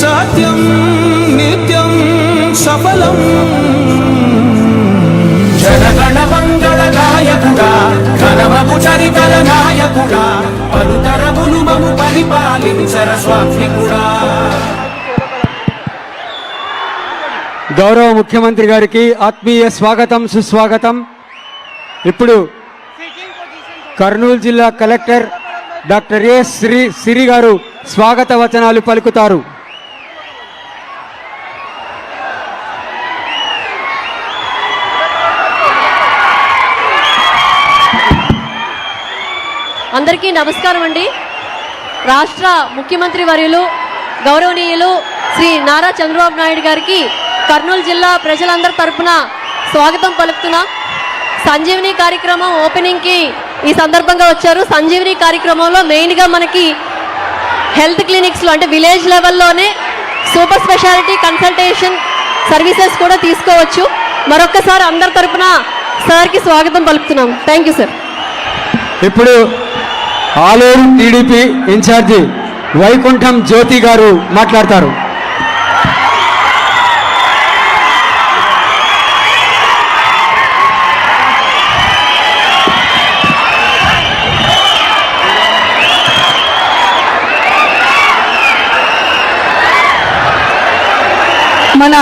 సత్యం నిత్యం సఫలం జనగణ మంగళ నాయకుడా ఘనమము చరితల నాయకుడా పలుతరములు మము పరిపాలించర స్వామికుడా. గౌరవ ముఖ్యమంత్రి గారికి ఆత్మీయ స్వాగతం సుస్వాగతం. ఇప్పుడు కర్నూలు జిల్లా కలెక్టర్ డాక్టర్ ఏ సిరి గారు స్వాగత వచనాలు పలుకుతారు. అందరికీ నమస్కారం అండి. రాష్ట్ర ముఖ్యమంత్రి వర్యులు గౌరవనీయులు శ్రీ నారా చంద్రబాబు నాయుడు గారికి కర్నూలు జిల్లా ప్రజలందరి తరపున స్వాగతం పలుకుతున్నాం. సంజీవిని కార్యక్రమం ఓపెనింగ్కి ఈ సందర్భంగా వచ్చారు. సంజీవిని కార్యక్రమంలో మెయిన్గా మనకి హెల్త్ క్లినిక్స్లో అంటే విలేజ్ లెవెల్లోనే సూపర్ స్పెషాలిటీ కన్సల్టేషన్ సర్వీసెస్ కూడా తీసుకోవచ్చు. మరొక్కసారి అందరి తరపున సార్కి స్వాగతం పలుకుతున్నాం. Thank you sir. ఇప్పుడు ఆలూరు టీడీపీ ఇన్ఛార్జి వైకుంఠం జ్యోతి గారు మాట్లాడతారు. మన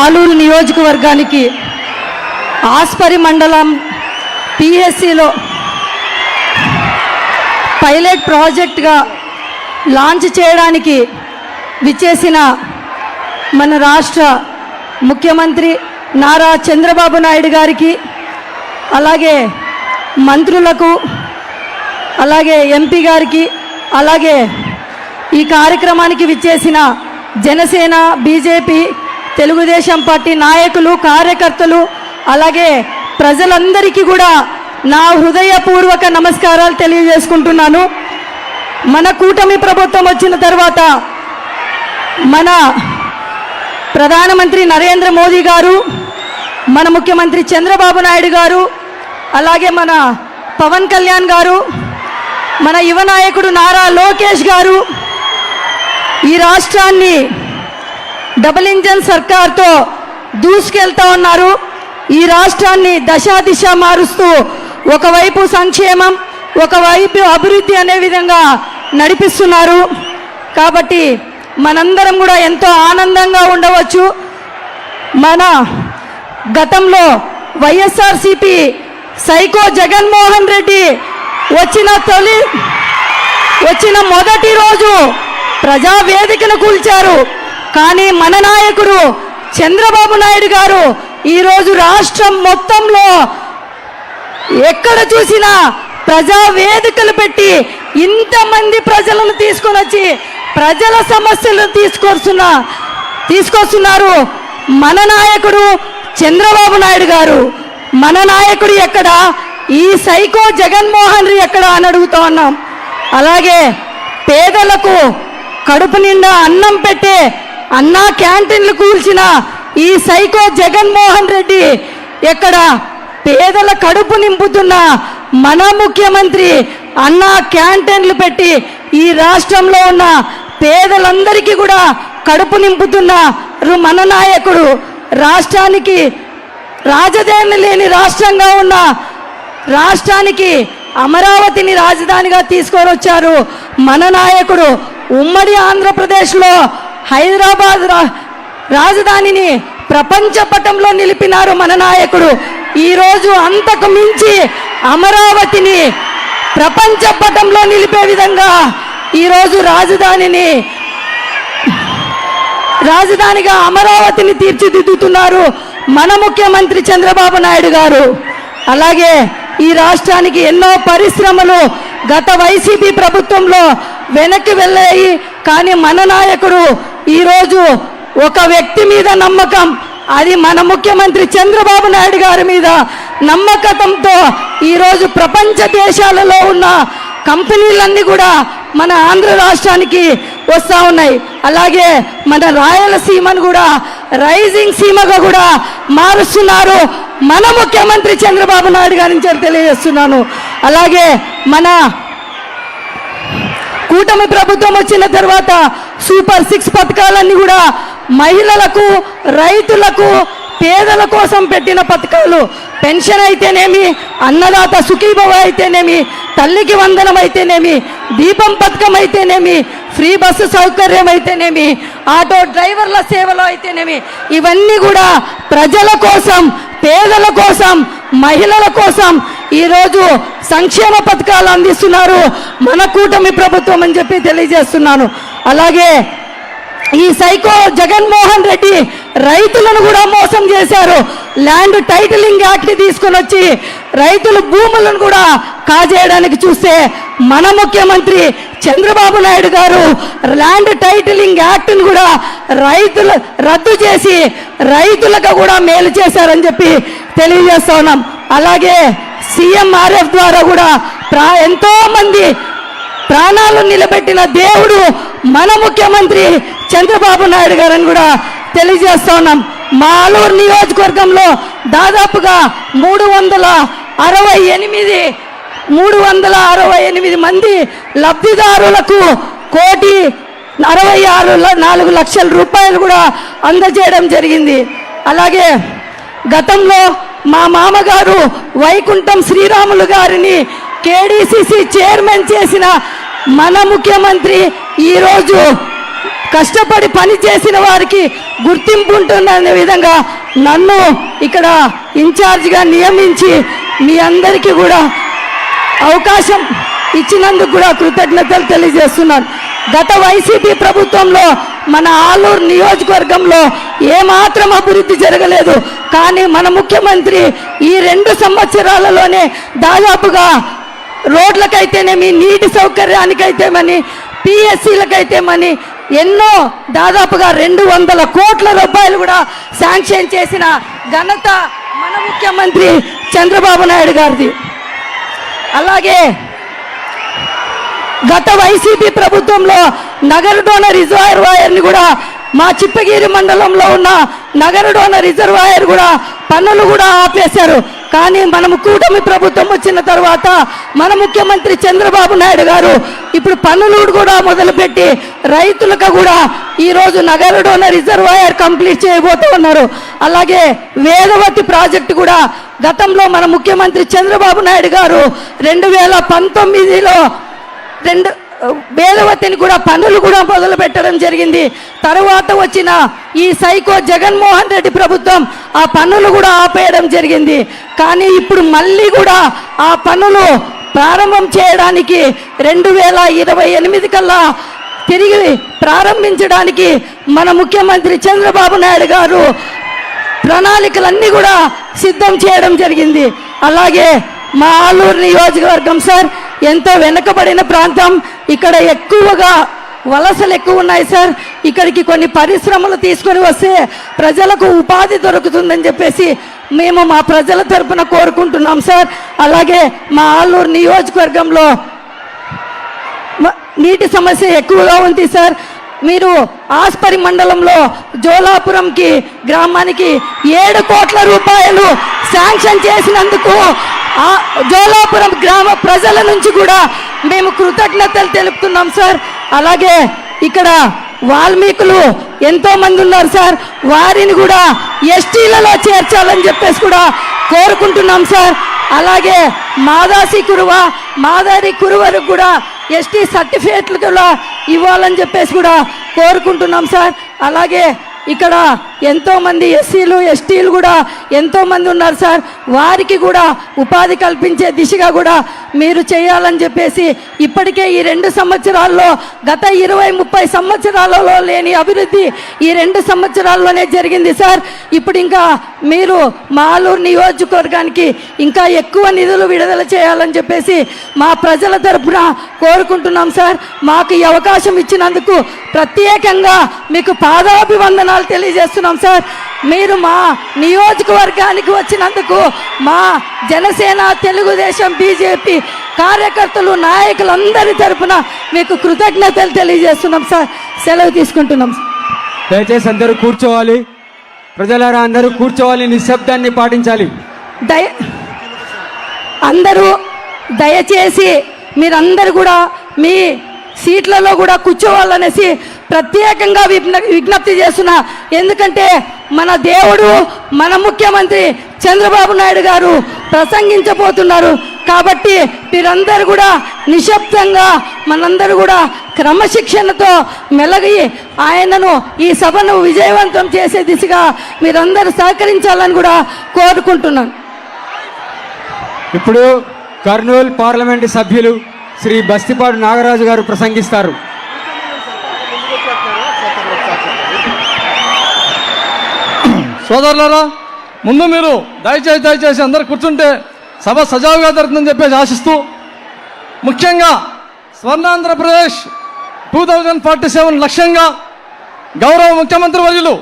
ఆలూరు నియోజకవర్గానికి ఆస్పరి మండలం పిఎస్సిలో పైలట్ ప్రాజెక్ట్గా లాంచ్ చేయడానికి విచ్చేసిన మన రాష్ట్ర ముఖ్యమంత్రి నారా చంద్రబాబు నాయుడు గారికి, అలాగే మంత్రులకు, అలాగే ఎంపీ గారికి, అలాగే ఈ కార్యక్రమానికి విచ్చేసిన జనసేన, బీజేపీ, తెలుగుదేశం పార్టీ నాయకులు, కార్యకర్తలు, అలాగే ప్రజలందరికీ కూడా నా హృదయపూర్వక నమస్కారాలు తెలియజేసుకుంటున్నాను. మన కూటమి ప్రభుత్వం వచ్చిన తర్వాత మన ప్రధానమంత్రి నరేంద్ర మోదీ గారు, మన ముఖ్యమంత్రి చంద్రబాబు నాయుడు గారు, అలాగే మన పవన్ కళ్యాణ్ గారు, మన యువ నాయకుడు నారా లోకేష్ గారు ఈ రాష్ట్రాన్ని డబుల్ ఇంజన్ సర్కార్తో దూసుకెళ్తా ఉన్నారు. ఈ రాష్ట్రాన్ని దశాదిశ మారుస్తూ ఒకవైపు సంక్షేమం, ఒకవైపు అభివృద్ధి అనే విధంగా నడిపిస్తున్నారు. కాబట్టి మనందరం కూడా ఎంతో ఆనందంగా ఉండవచ్చు. మన గతంలో వైఎస్ఆర్సిపి సైకో జగన్మోహన్ రెడ్డి వచ్చిన మొదటి రోజు ప్రజావేదికను కూల్చారు. కానీ మన నాయకుడు చంద్రబాబు నాయుడు గారు ఈరోజు రాష్ట్రం మొత్తంలో ఎక్కడ చూసినా ప్రజావేదికలు పెట్టి ఇంతమంది ప్రజలను తీసుకొని వచ్చి ప్రజల సమస్యలను తీసుకొస్తున్నారు. మన నాయకుడు చంద్రబాబు నాయుడు గారు. మన నాయకుడు ఎక్కడ, ఈ సైకో జగన్మోహన్ రెడ్డి ఎక్కడ అని అడుగుతా ఉన్నాం. అలాగే పేదలకు కడుపు నిండా అన్నం పెట్టే అన్నా క్యాంటీన్లు కూల్చిన ఈ సైకో జగన్మోహన్ రెడ్డి ఎక్కడ, పేదల కడుపు నింపుతున్న మన ముఖ్యమంత్రి అన్నా క్యాంటీన్లు పెట్టి ఈ రాష్ట్రంలో ఉన్న పేదలందరికీ కూడా కడుపు నింపుతున్న మన నాయకుడు, రాష్ట్రానికి రాజధాని లేని రాష్ట్రంగా ఉన్న రాష్ట్రానికి అమరావతిని రాజధానిగా తీసుకొని వచ్చారు మన నాయకుడు. ఉమ్మడి ఆంధ్రప్రదేశ్లో హైదరాబాద్ రాజధానిని ప్రపంచ పటంలో నిలిపినారు మన నాయకుడు. ఈరోజు అంతకు మించి అమరావతిని ప్రపంచ పటంలో నిలిపే విధంగా ఈరోజు రాజధానిగా అమరావతిని తీర్చిదిద్దుతున్నారు మన ముఖ్యమంత్రి చంద్రబాబు నాయుడు గారు. అలాగే ఈ రాష్ట్రానికి ఎన్నో పరిశ్రమలు గత వైసీపీ ప్రభుత్వంలో వెనక్కి వెళ్ళాయి. కానీ మన నాయకుడు ఈరోజు ఒక వ్యక్తి మీద నమ్మకం, అది మన ముఖ్యమంత్రి చంద్రబాబు నాయుడు గారి మీద నమ్మకంతో ఈరోజు ప్రపంచ దేశాలలో ఉన్న కంపెనీలన్నీ కూడా మన ఆంధ్ర రాష్ట్రానికి వస్తూ ఉన్నాయి. అలాగే మన రాయలసీమను కూడా రైజింగ్ సీమగా కూడా మారుస్తున్నారు మన ముఖ్యమంత్రి చంద్రబాబు నాయుడు గారి నుంచి తెలియజేస్తున్నాను. అలాగే మన కూటమి ప్రభుత్వం వచ్చిన తర్వాత సూపర్ 6 పథకాలన్నీ కూడా మహిళలకు, రైతులకు, పేదల కోసం పెట్టిన పథకాలు. పెన్షన్ అయితేనేమి, అన్నదాత సుఖీభవ అయితేనేమి, తల్లికి వందనం అయితేనేమి, దీపం పథకం అయితేనేమి, ఫ్రీ బస్సు సౌకర్యం అయితేనేమి, ఆటో డ్రైవర్ల సేవలు అయితేనేమి, ఇవన్నీ కూడా ప్రజల కోసం, పేదల కోసం, మహిళల కోసం ఈరోజు సంక్షేమ పథకాలు అందిస్తున్నారు మన కూటమి ప్రభుత్వం అని చెప్పి తెలియజేస్తున్నాను. అలాగే ఈ సైకో జగన్మోహన్ రెడ్డి రైతులను కూడా మోసం చేశారు. ల్యాండ్ టైటిలింగ్ యాక్ట్ తీసుకొని వచ్చి రైతుల భూములను కూడా కాజేయడానికి చూస్తే మన ముఖ్యమంత్రి చంద్రబాబు నాయుడు గారు ల్యాండ్ టైటిలింగ్ యాక్ట్ను కూడా రైతులు రద్దు చేసి రైతులకు కూడా మేలు చేశారని చెప్పి తెలియజేస్తా ఉన్నాం. అలాగే CMRF ద్వారా కూడా ఎంతో మంది ప్రాణాలు నిలబెట్టిన దేవుడు మన ముఖ్యమంత్రి చంద్రబాబు నాయుడు గారని కూడా తెలియజేస్తా ఉన్నాం. మా ఆలూరు నియోజకవర్గంలో దాదాపుగా 368 మంది లబ్ధిదారులకు 1,66,04,00,000 రూపాయలు కూడా అందజేయడం జరిగింది. అలాగే గతంలో మా మామగారు వైకుంఠం శ్రీరాములు గారిని KDCC చైర్మన్ చేసిన మన ముఖ్యమంత్రి ఈరోజు కష్టపడి పని చేసిన వారికి గుర్తింపు ఉంటుందనే విధంగా నన్ను ఇక్కడ ఇన్ఛార్జిగా నియమించి మీ అందరికీ కూడా అవకాశం ఇచ్చినందుకు కూడా కృతజ్ఞతలు తెలియజేస్తున్నాను. గత వైసీపీ ప్రభుత్వంలో మన ఆలూరు నియోజకవర్గంలో ఏమాత్రం అభివృద్ధి జరగలేదు. కానీ మన ముఖ్యమంత్రి ఈ 2 సంవత్సరాలలోనే దాదాపుగా రోడ్లకైతేనేమి, నీటి సౌకర్యానికైతేమని, PSCలకైతేమని ఎన్నో దాదాపుగా 200 కోట్ల రూపాయలు కూడా శాంక్షన్ చేసిన ఘనత మన ముఖ్యమంత్రి చంద్రబాబు నాయుడు గారిది. అలాగే గత వైసీపీ ప్రభుత్వంలో నగరడోన రిజర్వాయర్ని కూడా మా చిప్పగిరి మండలంలో ఉన్న నగరడోన రిజర్వాయర్ కూడా పనులు కూడా ఆపేశారు. కానీ మనము కూటమి ప్రభుత్వం వచ్చిన తర్వాత మన ముఖ్యమంత్రి చంద్రబాబు నాయుడు గారు ఇప్పుడు పనులు కూడా మొదలుపెట్టి రైతులకు కూడా ఈరోజు నగరడోన రిజర్వాయర్ కంప్లీట్ చేయబోతూ ఉన్నారు. అలాగే వేదవతి ప్రాజెక్టు కూడా గతంలో మన ముఖ్యమంత్రి చంద్రబాబు నాయుడు గారు 2019లో వేదవతిని కూడా పనులు కూడా మొదలు పెట్టడం జరిగింది. తర్వాత వచ్చిన ఈ సైకో జగన్మోహన్ రెడ్డి ప్రభుత్వం ఆ పనులు కూడా ఆపేయడం జరిగింది. కానీ ఇప్పుడు మళ్ళీ కూడా ఆ పనులు ప్రారంభం చేయడానికి 2028 కల్లా తిరిగి ప్రారంభించడానికి మన ముఖ్యమంత్రి చంద్రబాబు నాయుడు గారు ప్రణాళికలన్నీ కూడా సిద్ధం చేయడం జరిగింది. అలాగే మా ఆలూరు నియోజకవర్గం సార్ ఎంతో వెనుకబడిన ప్రాంతం. ఇక్కడ ఎక్కువగా వలసలు ఎక్కువ ఉన్నాయి సార్. ఇక్కడికి కొన్ని పరిశ్రమలు తీసుకొని వస్తే ప్రజలకు ఉపాధి దొరుకుతుందని చెప్పేసి మేము మా ప్రజల తరపున కోరుకుంటున్నాం సార్. అలాగే మా ఆలూరు నియోజకవర్గంలో నీటి సమస్య ఎక్కువగా ఉంది సార్. మీరు ఆస్పరి మండలంలో జోలాపురంకి గ్రామానికి 7 కోట్ల రూపాయలు శాంక్షన్ చేసినందుకు జోలాపురం గ్రామ ప్రజల నుంచి కూడా మేము కృతజ్ఞతలు తెలుపుతున్నాం సార్. అలాగే ఇక్కడ వాల్మీకులు ఎంతో మంది ఉన్నారు సార్. వారిని కూడా ఎస్టీలలో చేర్చాలని చెప్పేసి కూడా కోరుకుంటున్నాం సార్. అలాగే మాదాసి కురువ, మాదారి కురువరకు కూడా ఎస్టీ సర్టిఫికేట్లు కూడా ఇవ్వాలని చెప్పేసి కూడా కోరుకుంటున్నాం సార్. అలాగే ఇక్కడ ఎంతోమంది ఎస్సీలు ఎస్టీలు కూడా ఎంతోమంది ఉన్నారు సార్. వారికి కూడా ఉపాధి కల్పించే దిశగా కూడా మీరు చేయాలని చెప్పేసి ఇప్పటికే ఈ 2 సంవత్సరాల్లో గత 20-30 సంవత్సరాలలో లేని అభివృద్ధి ఈ 2 సంవత్సరాల్లోనే జరిగింది సార్. ఇప్పుడు ఇంకా మీరు మాలూరు నియోజకవర్గానికి ఇంకా ఎక్కువ నిధులు విడుదల చేయాలని చెప్పేసి మా ప్రజల తరపున కోరుకుంటున్నాం సార్. మాకు ఈ అవకాశం ఇచ్చినందుకు ప్రత్యేకంగా మీకు పాదాభివందనాలు తెలియజేస్తున్నాం సార్. మీరు మా నియోజకవర్గానికి వచ్చినందుకు మా జనసేన, తెలుగుదేశం, బీజేపీ కార్యకర్తలు, నాయకులందరి తరపున మీకు కృతజ్ఞతలు తెలియజేస్తున్నాం సార్. సెలవు తీసుకుంటున్నాం. దయచేసి అందరూ కూర్చోవాలి. ప్రజలారా అందరూ కూర్చోవాలి, నిశ్శబ్దాన్ని పాటించాలి. అందరూ దయచేసి మీరందరూ కూడా మీ సీట్లలో కూడా కూర్చోవాలనేసి ప్రత్యేకంగా విజ్ఞప్తి చేస్తున్నా. ఎందుకంటే మన దేవుడు మన ముఖ్యమంత్రి చంద్రబాబు నాయుడు గారు ప్రసంగించబోతున్నారు. కాబట్టి మీరందరూ కూడా నిశ్శబ్దంగా మనందరూ కూడా క్రమశిక్షణతో మెలగి ఆయనను ఈ సభను విజయవంతం చేసే దిశగా మీరందరూ సహకరించాలని కూడా కోరుకుంటున్నాను. ఇప్పుడు కర్నూలు పార్లమెంటు సభ్యులు శ్రీ బస్తిపాడు నాగరాజు గారు ప్రసంగిస్తారు. సోదరులారా, ముందు మీరు దయచేసి అందరు కూర్చుంటే సభ సజావుగా జరుగుతుందని చెప్పేసి ఆశిస్తూ, ముఖ్యంగా స్వర్ణాంధ్రప్రదేశ్ 2047 లక్ష్యంగా గౌరవ ముఖ్యమంత్రి వర్యులు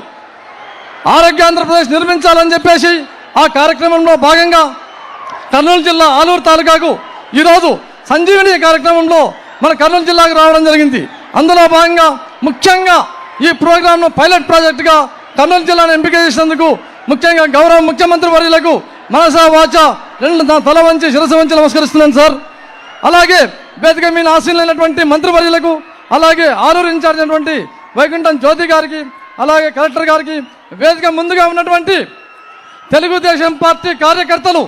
ఆరోగ్య ఆంధ్రప్రదేశ్ నిర్మించాలని చెప్పేసి ఆ కార్యక్రమంలో భాగంగా కర్నూలు జిల్లా ఆలూరు తాలూకాకు ఈరోజు సంజీవని కార్యక్రమంలో మన కర్నూలు జిల్లాకు రావడం జరిగింది. అందులో భాగంగా ముఖ్యంగా ఈ ప్రోగ్రాంను పైలట్ ప్రాజెక్టుగా కర్నూలు జిల్లాను ఎంపిక చేసినందుకు ముఖ్యంగా గౌరవ ముఖ్యమంత్రి వర్యులకు మనసా వాచ తల వంచి శిరస వంచి నమస్కరిస్తున్నాను సార్. అలాగే వేదిక మీద ఆశీనులైనటువంటి మంత్రివర్యులకు, అలాగే ఆలూరు ఇన్ఛార్జ్ అయినటువంటి వైకుంఠం జ్యోతి గారికి, అలాగే కలెక్టర్ గారికి, వేదిక ముందుగా ఉన్నటువంటి తెలుగుదేశం పార్టీ కార్యకర్తలు,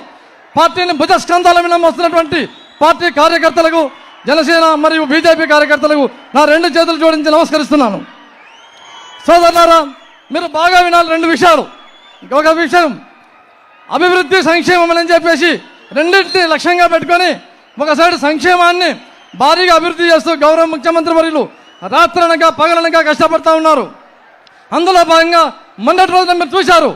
పార్టీని భుజస్కంధాల మీద మోస్తున్నటువంటి పార్టీ కార్యకర్తలకు, జనసేన మరియు బీజేపీ కార్యకర్తలకు నా 2 చేతులు జోడించి నమస్కరిస్తున్నాను. సోదరులారా, మీరు బాగా వినాలి 2 విషయాలు. ఒక విషయం అభివృద్ధి సంక్షేమం అని చెప్పేసి రెండింటిని లక్ష్యంగా పెట్టుకొని ఒక సైడ్ సంక్షేమాన్ని భారీగా అభివృద్ధి చేస్తూ గౌరవ ముఖ్యమంత్రి వర్యులు రాత్రనక పగలనక కష్టపడతా ఉన్నారు. అందులో భాగంగా మొన్నటి రోజున మీరు చూశారు,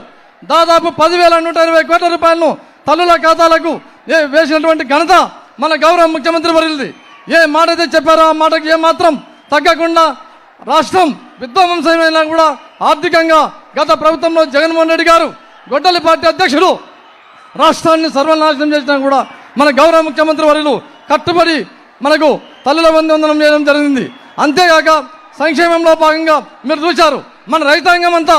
దాదాపు 10,120 కోట్ల రూపాయలను తల్లుల ఖాతాలకు వేసినటువంటి ఘనత మన గౌరవ ముఖ్యమంత్రి వర్యులది. ఏ మాట అయితే చెప్పారో ఆ మాటకి ఏమాత్రం తగ్గకుండా రాష్ట్రం విధ్వంసమైనా కూడా ఆర్థికంగా గత ప్రభుత్వంలో జగన్మోహన్ రెడ్డి గారు గొడ్డలి పార్టీ అధ్యక్షుడు రాష్ట్రాన్ని సర్వనాశనం చేసినా కూడా మన గౌరవ ముఖ్యమంత్రి వర్యులు కట్టుబడి మనకు తల్లుల వందనం చేయడం జరిగింది. అంతేగాక సంక్షేమంలో భాగంగా మీరు చూశారు, మన రైతాంగం అంతా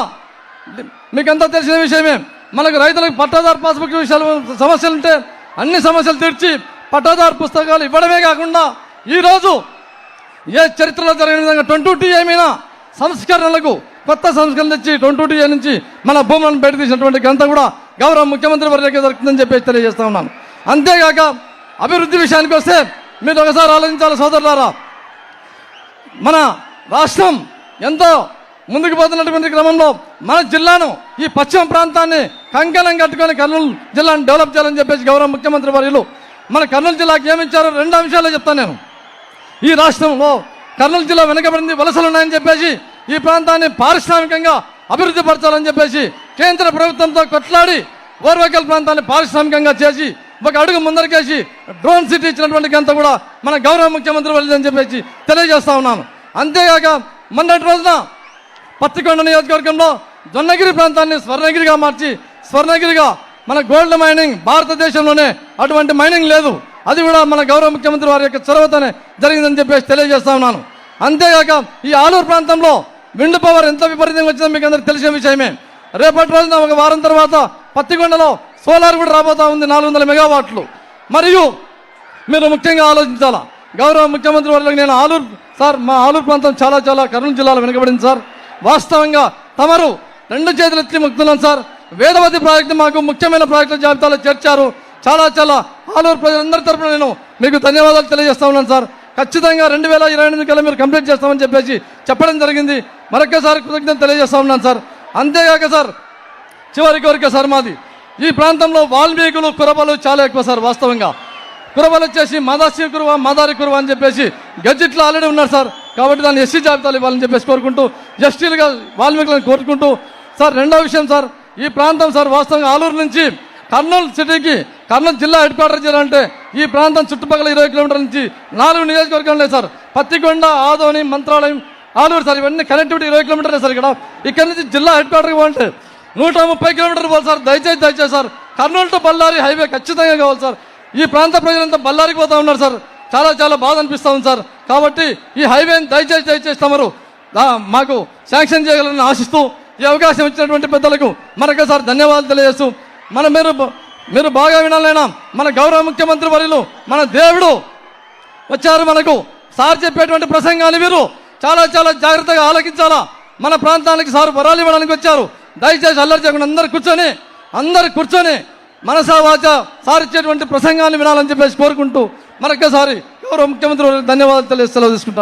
మీకంతా తెలిసిన విషయమే. మనకు రైతులకు పట్టాదారు పాస్బుక్ విషయాలు సమస్యలు ఉంటే అన్ని సమస్యలు తీర్చి పట్టాదారు పుస్తకాలు ఇవ్వడమే కాకుండా ఈరోజు ఏ చరిత్రలో జరిగిన విధంగా 22T ఏమైనా సంస్కరణలకు కొత్త సంస్కరణ తెచ్చి 22T నుంచి మన భూములను బయట తీసినటువంటి ఘనత కూడా గౌరవ ముఖ్యమంత్రి వర్యులకే దొరుకుతుందని చెప్పేసి తెలియజేస్తా ఉన్నాను. అంతేగాక అభివృద్ధి విషయానికి వస్తే మీరు ఒకసారి ఆలోచించాలి సోదరులారా, మన రాష్ట్రం ఎంతో ముందుకు పోతున్నటువంటి క్రమంలో మన జిల్లాను, ఈ పశ్చిమ ప్రాంతాన్ని కంకణం కట్టుకొని కర్నూలు జిల్లాను డెవలప్ చేయాలని చెప్పేసి గౌరవ ముఖ్యమంత్రి వర్యులు మన కర్నూలు జిల్లాకి ఏమిచ్చారో 2 అంశాలే చెప్తాను నేను. ఈ రాష్ట్రంలో కర్నూలు జిల్లా వెనకబడింది, వలసలు ఉన్నాయని చెప్పేసి ఈ ప్రాంతాన్ని పారిశ్రామికంగా అభివృద్ధి పరచాలని చెప్పేసి కేంద్ర ప్రభుత్వంతో కొట్లాడి ఓర్వకల్ ప్రాంతాన్ని పారిశ్రామికంగా చేసి ఒక అడుగు ముందరికేసి డ్రోన్ సిటీ ఇచ్చినటువంటి గంత కూడా మన గౌరవ ముఖ్యమంత్రి వర్యులు అని చెప్పేసి తెలియజేస్తా ఉన్నాను. అంతేగాక మొన్నటి రోజున పత్తికొండ నియోజకవర్గంలో జొన్నగిరి ప్రాంతాన్ని స్వర్ణగిరిగా మార్చి, స్వర్ణగిరిగా మన గోల్డ్ మైనింగ్ భారతదేశంలోనే అటువంటి మైనింగ్ లేదు, అది కూడా మన గౌరవ ముఖ్యమంత్రి వారి యొక్క చొరవతోనే జరిగిందని చెప్పేసి తెలియజేస్తా ఉన్నాను. అంతేగాక ఈ ఆలూరు ప్రాంతంలో విండ్ పవర్ ఎంత విపరీతంగా వచ్చిందో మీకు అందరికి తెలిసిన విషయమే. రేపటి రోజున ఒక వారం తర్వాత పత్తికొండలో సోలార్ కూడా రాబోతా ఉంది, 400 మెగావాట్లు. మరియు మీరు ముఖ్యంగా ఆలోచించాలా, గౌరవ ముఖ్యమంత్రి వారికి నేను ఆలూరు సార్, మా ఆలూరు ప్రాంతం చాలా కర్నూలు జిల్లాలో వెనుకబడింది సార్. వాస్తవంగా తమరు 2 చేతులు ఎత్తి మొక్కుతున్నాను సార్. వేదవతి ప్రాజెక్టు మాకు ముఖ్యమైన ప్రాజెక్టుల జాబితాలో చేర్చారు. చాలా ఆలూరు ప్రజలందరి తరఫున నేను మీకు ధన్యవాదాలు తెలియజేస్తా ఉన్నాను సార్. ఖచ్చితంగా 2028 కల్లా మీరు కంప్లీట్ చేస్తామని చెప్పేసి చెప్పడం జరిగింది. మరొక్కసారి కృతజ్ఞత తెలియజేస్తా ఉన్నాను సార్. అంతేగాక సార్, చివరి కోరిక సార్ మాది, ఈ ప్రాంతంలో వాల్మీకులు కురబలు చాలా ఎక్కువ సార్. వాస్తవంగా కురబలు వచ్చేసి మాదాసి కురువ, మాదారి కురువ అని చెప్పేసి గెజిట్లో ఆల్రెడీ ఉన్నారు సార్. కాబట్టి దాన్ని ఎస్సీ జాబితాలు ఇవ్వాలని చెప్పేసి కోరుకుంటూ, ఎస్టీలుగా వాల్మీకులను కోరుకుంటూ సార్. 2వ విషయం సార్, ఈ ప్రాంతం సార్ వాస్తవంగా ఆలూరు నుంచి కర్నూలు సిటీకి, కర్నూలు జిల్లా హెడ్ క్వార్టర్ చేయాలంటే ఈ ప్రాంతం చుట్టుపక్కల 20 కిలోమీటర్ల నుంచి 4 నియోజకవర్గాలు ఉన్నాయి సార్. పత్తికొండ, ఆదోని, మంత్రాలయం, ఆలూరు సార్, ఇవన్నీ కనెక్టివిటీ 20 కిలోమీటర్లే సార్. ఇక్కడ నుంచి జిల్లా హెడ్ క్వార్టర్కి పోవాలంటే 130 కిలోమీటర్లు పోవాలి సార్. దయచేసి sir, Kurnool to Ballari highway ఖచ్చితంగా కావాలి సార్. ఈ ప్రాంత ప్రజలంతా బళ్ళారికి పోతా ఉన్నారు సార్. చాలా బాధ అనిపిస్తూ ఉంది సార్. కాబట్టి ఈ హైవేని దయచేసి తమరు మాకు శాంక్షన్ చేయగలని ఆశిస్తూ ఈ అవకాశం ఇచ్చినటువంటి పెద్దలకు మరొకసారి ధన్యవాదాలు తెలియజేస్తూ, మీరు బాగా వినాలైనా మన గౌరవ ముఖ్యమంత్రి వర్యులు, మన దేవుడు వచ్చారు, మనకు సార్ చెప్పేటువంటి ప్రసంగాన్ని మీరు చాలా చాలా జాగ్రత్తగా ఆలకించాలా. మన ప్రాంతానికి సార్ వరాలు ఇవ్వడానికి వచ్చారు. దయచేసి అల్లరి చేయకుండా అందరు కూర్చొని మనసా వాచ సార్ ఇచ్చేటువంటి ప్రసంగాన్ని వినాలని చెప్పేసి కోరుకుంటూ మరొకసారి గౌరవ ముఖ్యమంత్రి ధన్యవాదాలు తెలియజేసి సెలవు తీసుకుంటాను.